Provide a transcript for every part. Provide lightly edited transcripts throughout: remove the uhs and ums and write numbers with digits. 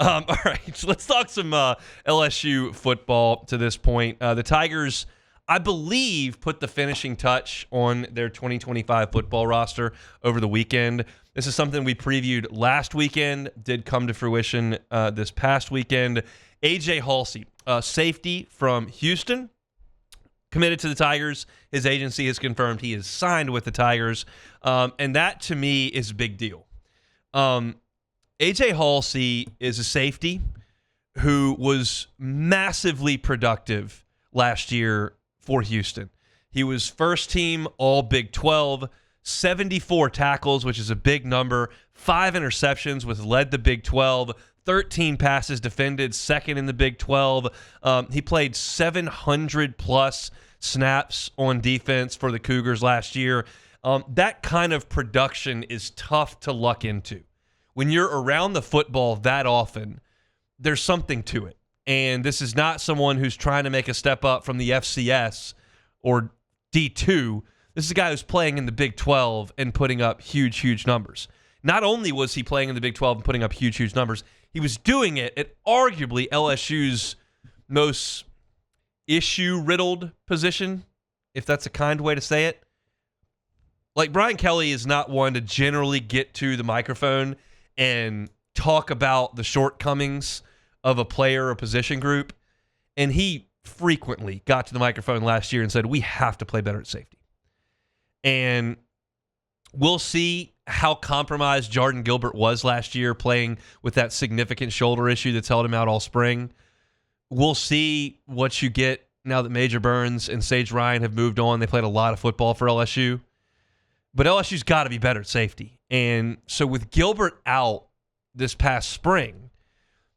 All right, so let's talk some LSU football to this point. The Tigers, I believe, put the finishing touch on their 2025 football roster over the weekend. This is something we previewed last weekend, did come to fruition this past weekend. AJ Haulcy, safety from Houston, committed to the Tigers. His agency has confirmed he is signed with the Tigers, and that to me is a big deal. AJ Haulcy is a safety who was massively productive last year for Houston. He was first team All Big 12, 74 tackles, which is a big number, 5 interceptions, which led the Big 12, 13 passes defended, second in the Big 12. He played 700-plus snaps on defense for the Cougars last year. That kind of production is tough to luck into. When you're around the football that often, there's something to it. And this is not someone who's trying to make a step up from the FCS or D2. This is a guy who's playing in the Big 12 and putting up huge, huge numbers. Not only was he playing in the Big 12 and putting up huge, huge numbers, he was doing it at arguably LSU's most issue-riddled position, if that's a kind way to say it. Like, Brian Kelly is not one to generally get to the microphone and talk about the shortcomings of a player or position group. And he frequently got to the microphone last year and said, we have to play better at safety. And we'll see how compromised Jordan Gilbert was last year playing with that significant shoulder issue that's held him out all spring. We'll see what you get now that Major Burns and Sage Ryan have moved on. They played a lot of football for LSU. But LSU's got to be better at safety. And so with Gilbert out this past spring,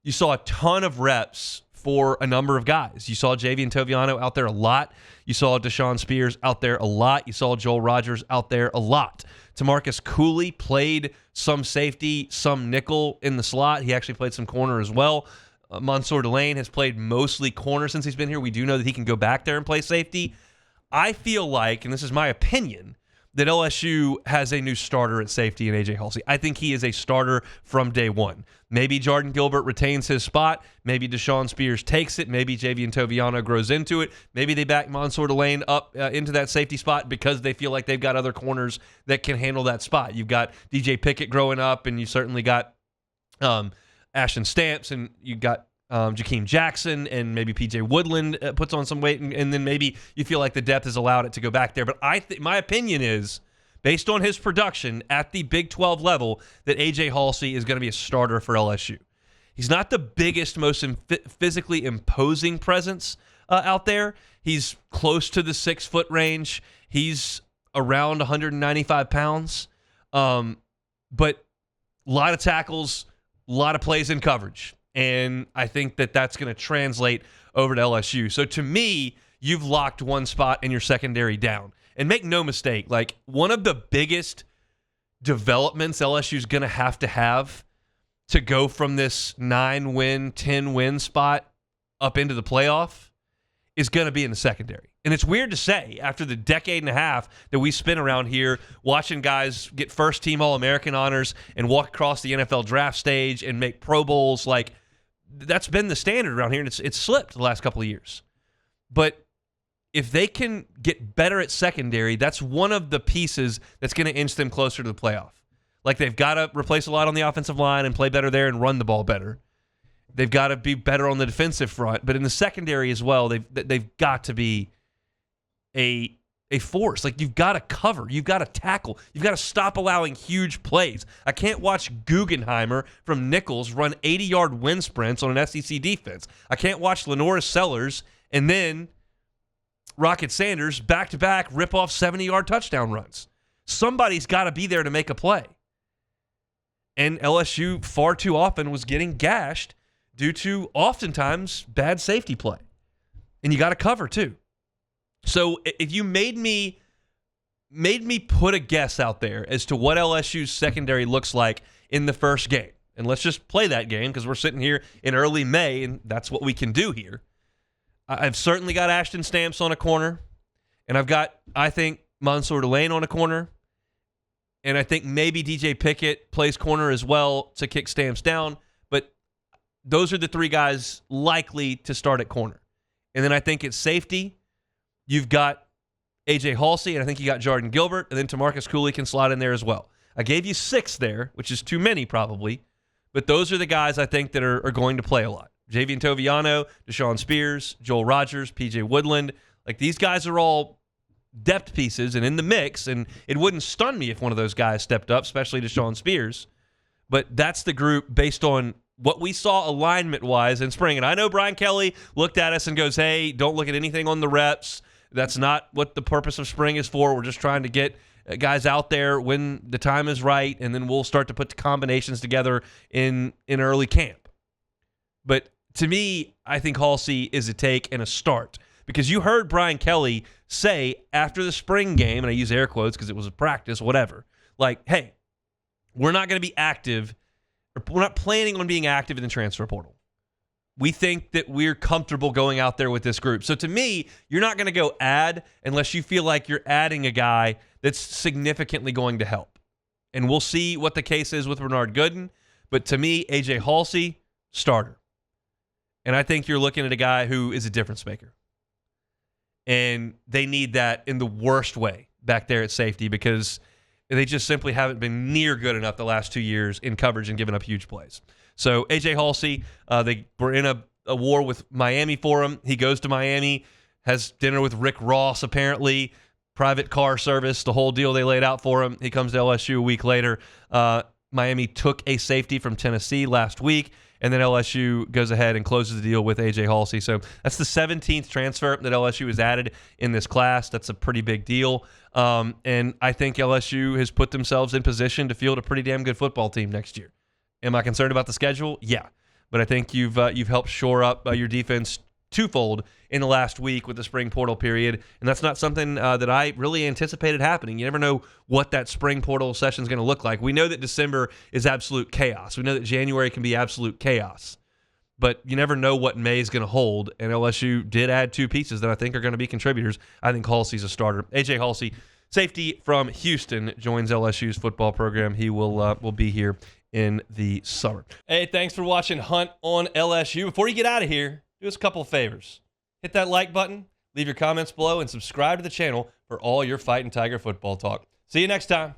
you saw a ton of reps for a number of guys. You saw Javian Toviano out there a lot. You saw Deshaun Spears out there a lot. You saw Joel Rogers out there a lot. Tamarcus Cooley played some safety, some nickel in the slot. He actually played some corner as well. Mansour Delane has played mostly corner since he's been here. We do know that he can go back there and play safety. I feel like, and this is my opinion, that LSU has a new starter at safety in AJ Haulcy. I think he is a starter from day one. Maybe Jordan Gilbert retains his spot. Maybe Deshaun Spears takes it. Maybe Javian Toviano grows into it. Maybe they back Mansour Delane up into that safety spot because they feel like they've got other corners that can handle that spot. You've got DJ Pickett growing up, and you certainly got Ashton Stamps, and you got Jakeem Jackson, and maybe PJ Woodland puts on some weight, and then maybe you feel like the depth has allowed it to go back there. But my opinion is, based on his production at the Big 12 level, that AJ Haulcy is going to be a starter for LSU. He's not the biggest, most physically imposing presence out there. He's close to the 6-foot range. He's around 195 pounds. But a lot of tackles, a lot of plays in coverage. And I think that that's going to translate over to LSU. So to me, you've locked one spot in your secondary down. And make no mistake, like, one of the biggest developments LSU's going to have to go from this 9-win, 10-win spot up into the playoff is going to be in the secondary. And it's weird to say, after the decade and a half that we spent around here watching guys get first-team All-American honors and walk across the NFL draft stage and make Pro Bowls, like, that's been the standard around here, and it's slipped the last couple of years. But if they can get better at secondary, that's one of the pieces that's going to inch them closer to the playoff. Like, they've got to replace a lot on the offensive line and play better there and run the ball better. They've got to be better on the defensive front. But in the secondary as well, they've got to be a force. Like, you've got to cover. You've got to tackle. You've got to stop allowing huge plays. I can't watch Guggenheimer from Nichols run 80-yard wind sprints on an SEC defense. I can't watch Lenora Sellers and then Rocket Sanders back-to-back rip off 70-yard touchdown runs. Somebody's got to be there to make a play. And LSU far too often was getting gashed due to oftentimes bad safety play. And you got to cover too. So if you made me put a guess out there as to what LSU's secondary looks like in the first game, and let's just play that game because we're sitting here in early May and that's what we can do here. I've certainly got Ashton Stamps on a corner, and I've got, I think, Mansour Delane on a corner, and I think maybe DJ Pickett plays corner as well to kick Stamps down. But those are the three guys likely to start at corner. And then I think at safety, you've got AJ Haulcy, and I think you got Jordan Gilbert, and then TaMarcus Cooley can slide in there as well. I gave you 6 there, which is too many probably, but those are the guys I think that are going to play a lot. Javian Toviano, Deshaun Spears, Joel Rogers, PJ Woodland. Like, these guys are all depth pieces and in the mix, and it wouldn't stun me if one of those guys stepped up, especially Deshaun Spears. But that's the group based on what we saw alignment-wise in spring. And I know Brian Kelly looked at us and goes, hey, don't look at anything on the reps. That's not what the purpose of spring is for. We're just trying to get guys out there when the time is right, and then we'll start to put the combinations together in early camp. But to me, I think Haulcy is a take and a start, because you heard Brian Kelly say after the spring game, and I use air quotes because it was a practice, whatever, like, hey, we're not going to be active, or we're not planning on being active in the transfer portal. We think that we're comfortable going out there with this group. So to me, you're not going to go add unless you feel like you're adding a guy that's significantly going to help. And we'll see what the case is with Bernard Gooden. But to me, AJ Haulcy, starter. And I think you're looking at a guy who is a difference maker. And they need that in the worst way back there at safety, because they just simply haven't been near good enough the last 2 years in coverage and giving up huge plays. So AJ Haulcy, they were in a war with Miami for him. He goes to Miami, has dinner with Rick Ross, apparently, private car service, the whole deal they laid out for him. He comes to LSU a week later. Miami took a safety from Tennessee last week, and then LSU goes ahead and closes the deal with AJ Haulcy. So that's the 17th transfer that LSU has added in this class. That's a pretty big deal. And I think LSU has put themselves in position to field a pretty damn good football team next year. Am I concerned about the schedule? Yeah. But I think you've helped shore up your defense twofold in the last week with the spring portal period, and that's not something that I really anticipated happening. You never know what that spring portal session is going to look like. We know that December is absolute chaos. We know that January can be absolute chaos. But you never know what May is going to hold, and LSU did add 2 pieces that I think are going to be contributors. I think Haulcy's a starter. AJ Haulcy, safety from Houston, joins LSU's football program. He will be here in the summer. Hey, thanks for watching Hunt on LSU. Before you get out of here, do us a couple of favors. Hit that like button, leave your comments below, and subscribe to the channel for all your Fighting Tiger football talk. See you next time.